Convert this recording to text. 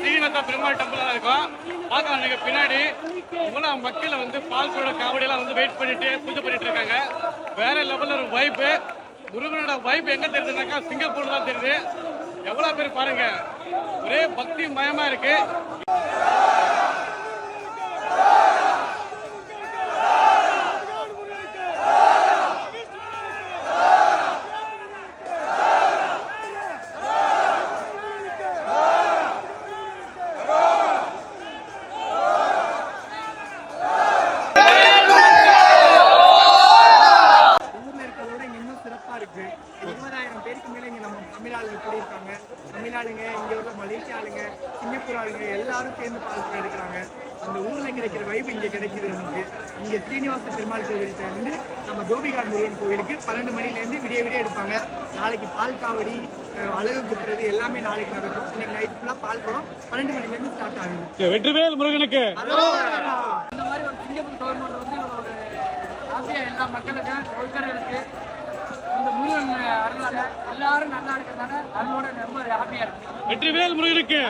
Srinivasa Perumal temple இருக்கும். பார்க்கலாம் நீங்க பின்னாடி இவ்வளவு மக்கள் வந்து பால்கோட காவடியெல்லாம் வந்து வெயிட் பண்ணிட்டு பூஜை பண்ணிட்டு இருக்காங்க. வேற லெவல்ல ஒரு வைப்பு. முருகனோட வைப் எங்க தெரியுதுனாக்கா சிங்கப்பூர் தான் தெரியுது. எவ்வளவு பேர் பாருங்க, ஒரே பக்தி மயமா இருக்கு. இருக்கு. 20,000 பேருக்கு மேல இங்க நம்ம தமிழ்நாடுல கூடியிருக்காங்க. தமிழ்நாடுங்க, இங்க உள்ள மலேசியா ஆளுங்க, சிங்கப்பூர் ஆளுங்க எல்லாரும் சேர்ந்து பால் எடுக்கிறாங்க. அந்த ஊர்ல கிடைக்கிற வைப் இங்க கிடைக்குது நமக்கு. இங்க ஸ்ரீனிவாச பெருமாள் கோவிலுக்கு வந்து நம்ம கோபிகார் முருகன் கோவிலுக்கு 12 மணிலேருந்து விடிய எடுப்பாங்க. நாளைக்கு பால் காவடி, அழகு குத்துறது எல்லாமே நாளைக்கு நடக்கும். இன்னைக்கு நைட் ஃபுல்லா பால் குடம் 12 மணிலேருந்து ஸ்டார்ட் ஆகுது. வெற்றிவேல் முருகனுக்கு இந்த மாதிரி ஒரு சிங்கப்பூர் கவர்மெண்ட் வந்து ஒரு ஆசையா எல்லா மக்களுக்கும் உள்கர்களுக்கு இந்த முருகன் அருளால எல்லாரும் நல்லா இருக்கிறதால அதோட ரொம்ப ஹாப்பியா இருக்கு. வெற்றிவேல் முருகனுக்கு.